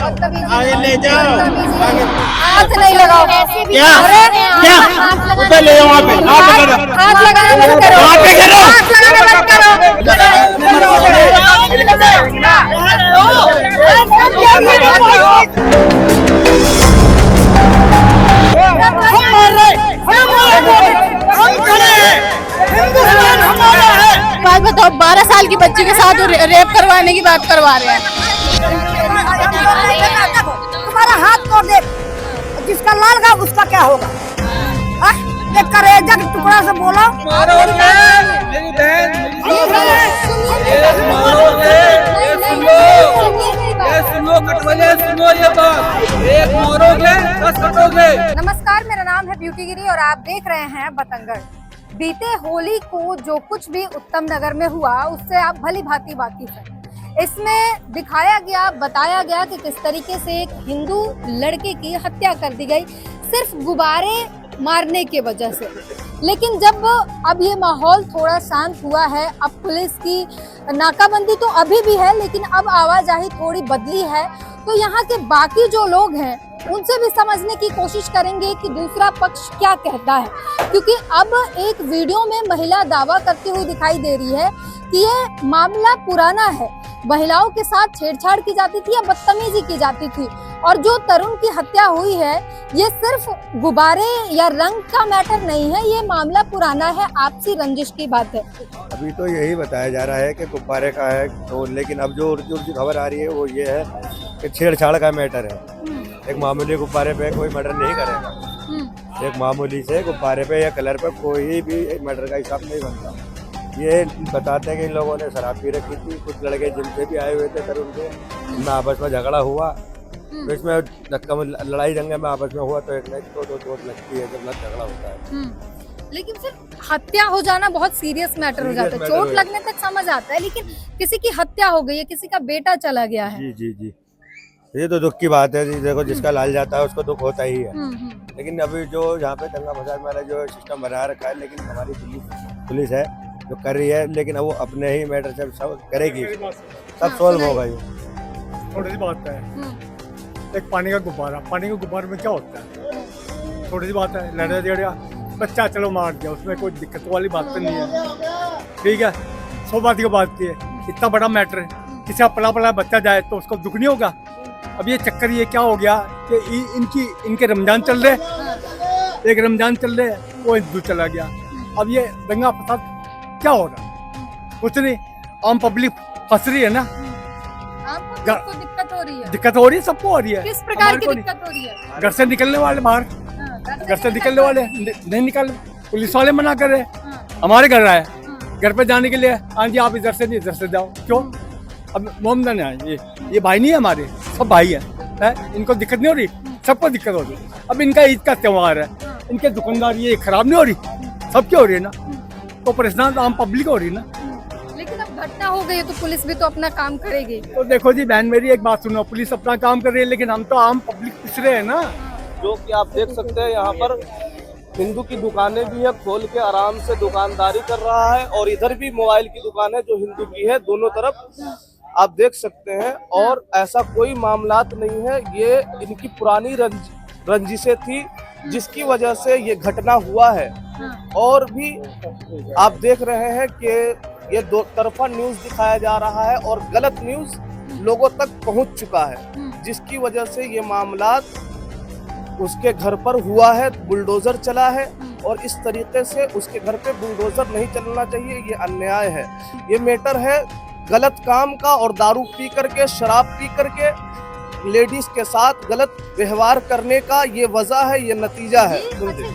ले जाओ। हाथ नहीं लगाओ। क्या क्या ऊपर ले जाओ, वहाँ पे हाथ लगाना बंद करो। वहाँ पे करो। हाथ लगाना बंद करो। हिंदुस्तान हमारा है। बात बताओ, 12 साल की बच्ची के साथ रेप करवाने की बात करवा रहे हैं। तुम्हारा हाथ तोड़ दे, जिसका लाल गा उसका क्या होगा? एक करेजा के टुकड़ा से बोलो। मेरी बहन, सुनो कटवले, सुनो ये बात, एक मारोगे 10 कटोगे। नमस्कार, मेरा नाम है ब्यूटी गिरी और आप देख रहे हैं बतंगड़। बीते होली को जो कुछ भी उत्तम नगर में हुआ उससे आप भली भांति वाकिफ हैं। इसमें दिखाया गया, बताया गया कि किस तरीके से एक हिंदू लड़के की हत्या कर दी गई सिर्फ गुब्बारे मारने की वजह से। लेकिन जब अब ये माहौल थोड़ा शांत हुआ है, अब पुलिस की नाकाबंदी तो अभी भी है लेकिन अब आवाजाही थोड़ी बदली है, तो यहाँ के बाकी जो लोग हैं उनसे भी समझने की कोशिश करेंगे कि दूसरा पक्ष क्या कहता है। क्योंकि अब एक वीडियो में महिला दावा करती हुई दिखाई दे रही है कि ये मामला पुराना है, महिलाओं के साथ छेड़छाड़ की जाती थी या बदतमीजी की जाती थी, और जो तरुण की हत्या हुई है ये सिर्फ गुब्बारे या रंग का मैटर नहीं है, ये मामला पुराना है, आपसी रंजिश की बात है। अभी तो यही बताया जा रहा है कि गुब्बारे का है, तो लेकिन अब जो खबर आ रही है वो ये है कि छेड़छाड़ का मैटर है। एक मामूली गुब्बारे पे कोई मर्डर नहीं करेगा, एक मामूली से गुब्बारे पे या कलर पे कोई भी मर्डर का हिसाब नहीं बनता। ये बताते हैं कि इन लोगों ने शराब पी रखी थी, कुछ लड़के जिनसे भी आए हुए थे तरुण के, इनमें आपस में झगड़ा हुआ, तो इसमें धक्का लड़ाई दंगे में आपस में हुआ, तो एक ने तो चोट लगती है जब झगड़ा होता है। लेकिन फिर हत्या हो जाना बहुत सीरियस मैटर हो जाता है, चोट लगने तक समझ आता है, लेकिन किसी की हत्या हो गई है, किसी का बेटा चला गया है। जी जी जी, ये तो दुख की बात है। देखो, जिसका लाल जाता है उसको दुख होता ही है। लेकिन अभी जो यहाँ पे दंगा फसाद वाला जो सिस्टम बना रखा है, लेकिन हमारी पुलिस है जो कर रही है, लेकिन वो अपने ही मैटर से सब करेगी, सब सोल्व होगा। ये थोड़ी सी बात है, एक पानी का गुब्बारा में क्या होता है? थोड़ी सी बात है, लड़ा झगड़ा बच्चा चलो मार दिया, उसमें कोई दिक्कत वाली बात तो नहीं है, ठीक है। 100 बात की बात है, इतना बड़ा मैटर है, किसी का पला बच्चा जाए तो उसको दुख नहीं होगा। अब ये चक्कर ये क्या हो गया कि इनके रमजान चल रहे, एक रमजान चल रहे, वो हिंदू चला गया। अब ये दंगा फसाद क्या हो रहा? कुछ नहीं, आम पब्लिक फंस रही है ना, आपको दिक्कत हो रही है? दिक्कत हो रही है, सबको हो रही है। किस प्रकार की दिक्कत हो रही है? घर से निकलने वाले बाहर, घर से निकलने वाले नहीं निकल, पुलिस वाले मना कर रहे, हमारे घर आए, घर पे जाने के लिए, हाँ जी आप इधर से नहीं इधर से जाओ। क्यों? अब मोमदन है, ये भाई नहीं है हमारे, सब भाई है, इनको दिक्कत नहीं हो रही, सबको दिक्कत हो रही। अब इनका ईद का त्योहार है, इनके दुकानदार ये खराब नहीं हो रही, सबकी हो रही है ना, तो परेशान आम पब्लिक हो रही है ना। लेकिन अब घटना हो गई है तो पुलिस भी तो अपना काम करेगी। तो देखो जी बहन मेरी एक बात सुनो, पुलिस अपना काम कर रही है, लेकिन हम तो आम पब्लिक पिछ रहे हैं ना। जो कि आप देख सकते हैं यहाँ पर हिंदू की दुकानें भी है, खोल के आराम से दुकानदारी कर रहा है, और इधर भी मोबाइल की दुकान है जो हिंदू की है, दोनों तरफ आप देख सकते हैं। और ऐसा कोई मामलात नहीं है, ये इनकी पुरानी रंजिशें थी जिसकी वजह से ये घटना हुआ है। और भी आप देख रहे हैं कि ये दो तरफा न्यूज दिखाया जा रहा है और गलत न्यूज लोगों तक पहुंच चुका है, जिसकी वजह से ये मामलात उसके घर पर हुआ है, बुलडोजर चला है, और इस तरीके से उसके घर पे बुलडोजर नहीं चलना चाहिए, ये अन्याय है। ये मैटर है गलत काम का, और दारू पी करके, शराब पी करके लेडीज के साथ गलत व्यवहार करने का ये वजह है, ये नतीजा है।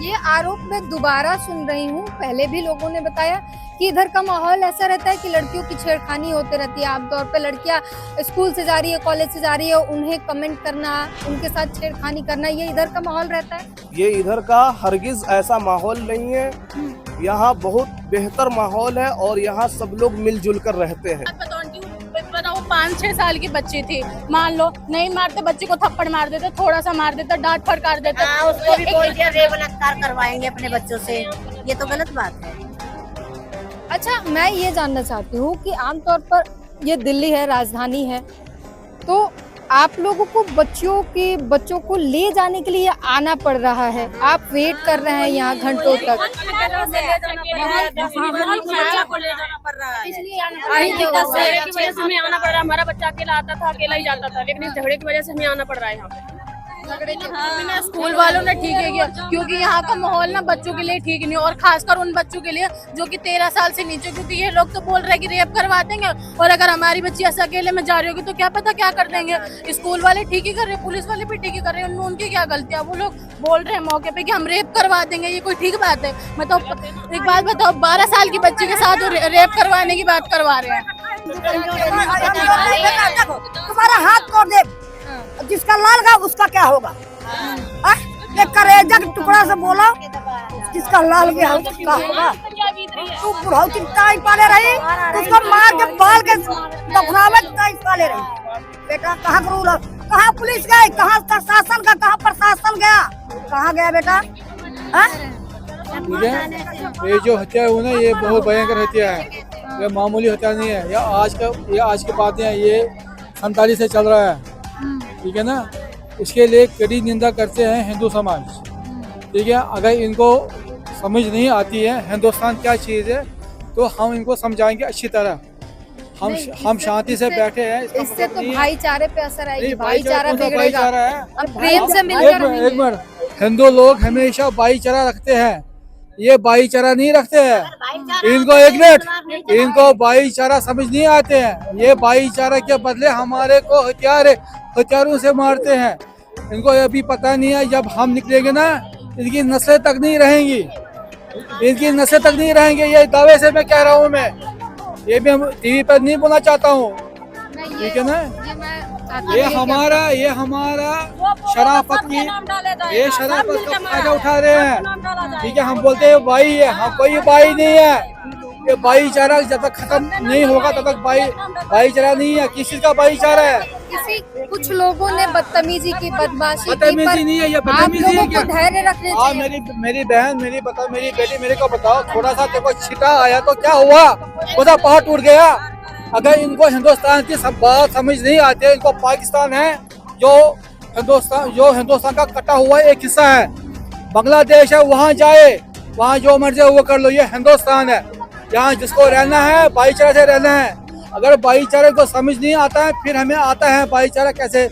ये आरोप मैं दोबारा सुन रही हूँ, पहले भी लोगों ने बताया कि इधर का माहौल ऐसा रहता है कि लड़कियों की छेड़खानी होती रहती है। आमतौर पे लड़कियां स्कूल से जा रही है, कॉलेज से जा रही है, उन्हें कमेंट करना, उनके साथ छेड़खानी करना, ये इधर का माहौल रहता है? ये इधर का हरगिज ऐसा माहौल नहीं है, यहाँ बहुत बेहतर माहौल है और यहाँ सब लोग मिलजुल कर रहते हैं। बताओ 5-6 साल की बच्ची थी, मान लो नहीं मारते बच्चे को थप्पड़ मार देते, थोड़ा सा मार देता, डांट फटकार देते, उसको भी बोल दिया रे बलात्कार करवाएंगे अपने बच्चों से, ये तो गलत बात है। अच्छा, मैं ये जानना चाहती हूँ कि आमतौर पर ये दिल्ली है, राजधानी है, तो आप लोगों को बच्चों को ले जाने के लिए आना पड़ रहा है, आप वेट कर रहे हैं यहाँ घंटों तक। हमें आना पड़ रहा है, हमारा बच्चा अकेला आता था, अकेला ही जाता था, लेकिन इस झगड़े की वजह से हमें आना पड़ रहा है यहाँ पे। स्कूल वालों ने ठीक है किया, क्योंकि यहाँ का माहौल ना बच्चों के लिए ठीक नहीं, और खासकर उन बच्चों के लिए जो कि 13 साल से नीचे, क्योंकि ये लोग तो बोल रहे हैं कि रेप करवा देंगे, और अगर हमारी बच्ची ऐसे अकेले में जा रही होगी तो क्या पता क्या कर देंगे। स्कूल वाले ठीक ही कर रहे हैं, पुलिस वाले भी ठीक ही कर रहे हैं, उनमें उनकी क्या गलतियाँ। वो लोग बोल रहे हैं मौके पे कि हम रेप करवा देंगे, ये कोई ठीक बात है? मतलब एक बात बताओ, 12 साल की बच्ची के साथ रेप करवाने की बात करवा रहे हैं। तुम्हारा हाथ तोड़ दे, जिसका लाल गा उसका क्या होगा? एक करेजा के टुकड़ा से बोला, जिसका लाल गया उसका होगा। तू बुढ़ौती टाइम पाले रही, उसको मार के बाल के दफनावे टाइम पाले रही। बेटा कहाँ रूल, कहाँ पुलिस गई, कहाँ शासन का, कहाँ प्रशासन गया, कहाँ गया बेटा? ये जो हत्या हुई ना, ये बहुत भयंकर हत्या है, ये मामूली हत्या नहीं है। ये आज की बातें हैं, ये 47 से चल रहा है, ठीक है ना। इसके लिए कड़ी निंदा करते हैं हिंदू समाज, ठीक है। अगर इनको समझ नहीं आती है हिंदुस्तान क्या चीज़ है, तो हम इनको समझाएंगे अच्छी तरह। हम शांति से बैठे हैं। इससे तो भाईचारे पे असर आएगी, भाईचारा भाईचारा बिगड़ेगा। है। अब प्रेम से मिलकर एक मिनट, हिंदू लोग हमेशा भाईचारा रखते हैं, ये भाईचारा नहीं रखते हैं। इनको एक मिनट, इनको भाईचारा समझ नहीं आते हैं। ये भाईचारा के बदले हमारे को हथियारों से मारते हैं। इनको ये भी पता नहीं है, जब हम निकलेंगे ना, इनकी नस्लें तक नहीं रहेंगी, इनकी नस्लें तक नहीं रहेंगे। ये दावे से मैं कह रहा हूँ, मैं ये भी हम टीवी पर नहीं बोलना चाहता हूँ, ठीक है ना। ये हमारा शराफत का फायदा उठा रहे हैं, ठीक है। हम बोलते हैं भाई है, हम कोई भाई नहीं है। ये भाईचारा जब तक खत्म नहीं होगा तब तक भाईचारा नहीं है। किसी का भाईचारा है? कुछ लोगों ने बदतमीजी की, बदमाशी की, बदतमीजी नहीं है, ये बदतमीजी है क्या? धैर्य रखने चाहिए। मेरी बहन, मेरी बेटी, मेरे को बताओ, थोड़ा सा देखो छिटा आया तो क्या हुआ? पूरा पहाड़ टूट गया। अगर इनको हिंदुस्तान की सब बात समझ नहीं आती, इनको पाकिस्तान है जो हिंदुस्तान का कटा हुआ एक हिस्सा है, बांग्लादेश है, वहाँ जाए, वहाँ जो मर्जी वो कर लो। ये हिंदुस्तान है, यहाँ जिसको रहना है भाईचारे से रहना है। अगर भाईचारे को समझ नहीं आता है, फिर हमें आता है भाईचारा कैसे।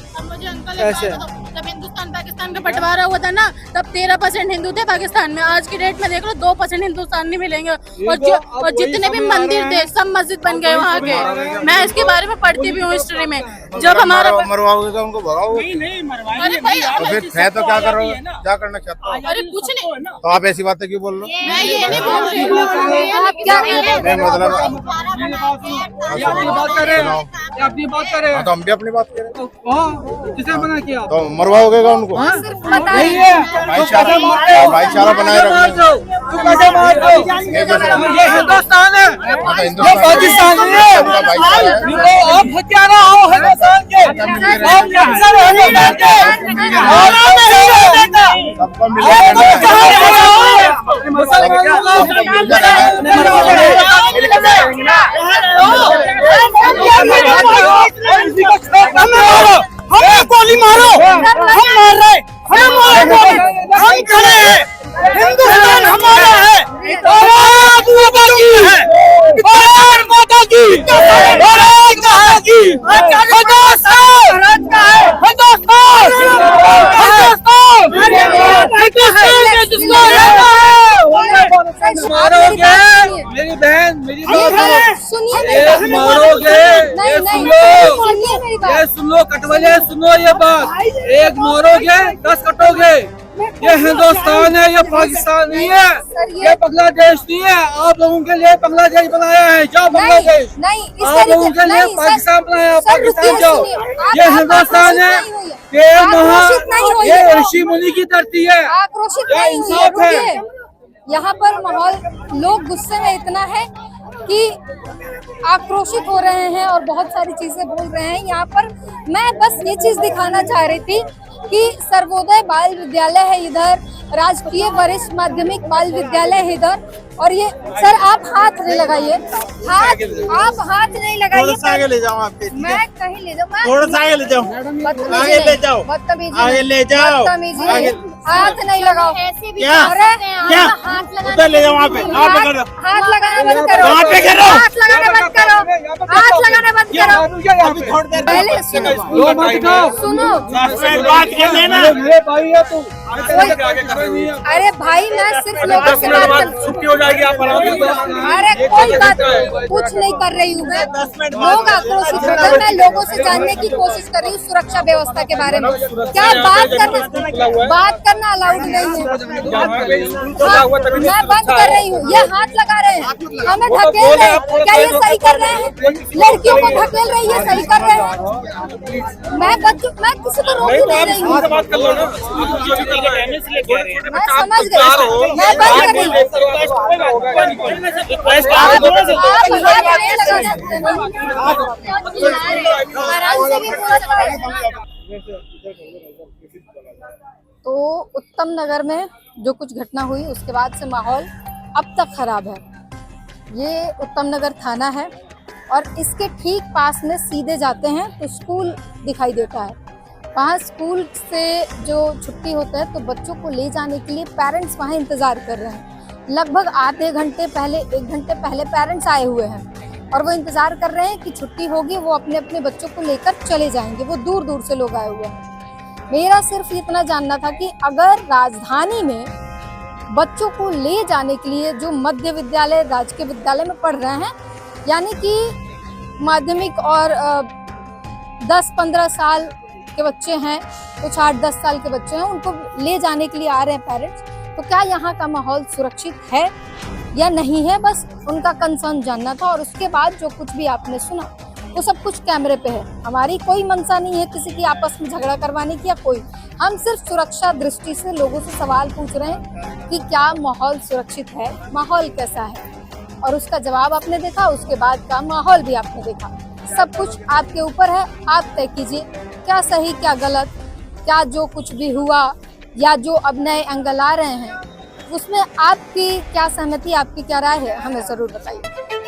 जब हिंदुस्तान पाकिस्तान का बंटवारा हुआ था ना, तब 13% हिंदू थे पाकिस्तान में। आज की डेट में देख लो 2% हिंदुस्तान नहीं मिलेंगे, और जितने भी मंदिर थे सब मस्जिद बन गए वहाँ के। मैं इसके बारे में पढ़ती भी हूँ हिस्ट्री में। जब हमारा मरवाओगे उनको भगाओगे? अरे भाई, तो फिर है तो क्या करोगे, क्या करना चाहते हो? अरे कुछ नहीं, तो आप ऐसी बातें क्यों बोल रहे हो? मैं ये नहीं बोल रही हूँ। आप क्या नहीं मतलब अपनी बात करें, हाँ, तो हम भी अपनी बात करें। किसे मना किया? तो मरवाओगे उनको? भाईचारा बनाए रखो। ये हिंदुस्तान है, ये पाकिस्तान नहीं है। आप हत्यारा हो हिंदुस्तान के, आप अफसर हो हिंदुस्तान के, और नहीं रहने देता। सबको हमें गोली मारो, हम मार रहे, हमें मारो गोली, हम खड़े हैं, हिंदुस्तान हमारा है, भारत माता की है, भारत माता की, भारत कहाँ की, हिंदुस्तान जिसको मारोगे, मेरी बहन, मेरी बात मारोगे, ये सुन लो कटवले, सुनो ये बात, एक मारोगे 10 कटोगे। ये हिंदुस्तान है, ये पाकिस्तान नहीं है, ये बांग्लादेश नहीं है। आप लोगों के लिए बांग्लादेश बनाया है, जाओ बांग्लादेश। आप लोगों के लिए पाकिस्तान बनाया, पाकिस्तान जाओ। ये हिंदुस्तान है, ये ये ऋषि मुनि की धरती है, आक्रोशित नहीं हुई। यहाँ पर माहौल, लोग गुस्से में इतना है कि आक्रोशित हो रहे हैं और बहुत सारी चीजें बोल रहे हैं। यहाँ पर मैं बस ये चीज दिखाना चाह रही थी कि सर्वोदय बाल विद्यालय है इधर, राजकीय वरिष्ठ माध्यमिक बाल विद्यालय है इधर। और ये सर आप हाथ नहीं लगाइए, आप हाथ नहीं लगाइए। आगे ले जाओ आपके, मैं कहीं ले जाऊँ, थोड़ा सा आगे ले जाओ, आगे ले जाओ, आगे ले जाओ, हाथ नहीं लगाओ। क्या क्या उधर ले जाओ, वहाँ पे करो, हाथ लगाना बंद करो, वहाँ पे करो, हाथ लगाना बंद करो, हाथ लगाना बंद करो। अभी थोड़ी देर पहले सुनो, सुनो। बात कर लेना, मेरे भाई है तू। अरे भाई मैं सिर्फ लोगों से बात कर, छुट्टी हो जाएगी आप अरे कोई बात कुछ नहीं कर रही हूँ मैं। लोग आक्रोशित होकर, मैं लोगों से जानने की कोशिश कर रही हूँ सुरक्षा व्यवस्था के बारे में। क्या बात करना अलाउड नहीं है? मैं बंद कर रही हूँ, ये हाथ लगा रहे हैं, हमें धकेल रहे हैं। क्या ये सही कर रहे हैं? लड़कियों को धकेल रही है, सही कर रहे हैं? मैं किसी को रोक ही नहीं रही हूँ। मैं समझ गई, मैं बंद कर रही हूँ। तो उत्तम नगर में जो कुछ घटना हुई उसके बाद से माहौल अब तक खराब है। ये उत्तम नगर थाना है और इसके ठीक पास में सीधे जाते हैं तो स्कूल दिखाई देता है। वहाँ स्कूल से जो छुट्टी होता है तो बच्चों को ले जाने के लिए पेरेंट्स वहाँ इंतज़ार कर रहे हैं। लगभग आधे घंटे पहले, 1 घंटे पहले पेरेंट्स आए हुए हैं और वो इंतज़ार कर रहे हैं कि छुट्टी होगी, वो अपने अपने बच्चों को लेकर चले जाएंगे। वो दूर दूर से लोग आए हुए हैं। मेरा सिर्फ इतना जानना था कि अगर राजधानी में बच्चों को ले जाने के लिए जो मध्य विद्यालय, राजकीय विद्यालय में पढ़ रहे हैं, यानी कि माध्यमिक और 10-15 साल के बच्चे हैं, कुछ 8-10 साल के बच्चे हैं, उनको ले जाने के लिए आ रहे हैं पेरेंट्स, तो क्या यहाँ का माहौल सुरक्षित है या नहीं है? बस उनका कंसर्न जानना था। और उसके बाद जो कुछ भी आपने सुना वो सब कुछ कैमरे पे है। हमारी कोई मंशा नहीं है किसी की आपस में झगड़ा करवाने की या कोई, हम सिर्फ सुरक्षा दृष्टि से लोगों से सवाल पूछ रहे हैं कि क्या माहौल सुरक्षित है, माहौल कैसा है, और उसका जवाब आपने देखा। उसके बाद का माहौल भी आपने देखा। सब कुछ आपके ऊपर है, आप तय कीजिए क्या सही क्या गलत, क्या जो कुछ भी हुआ या जो अब नए एंगल आ रहे हैं उसमें आपकी क्या सहमति, आपकी क्या राय है, हमें जरूर बताइए।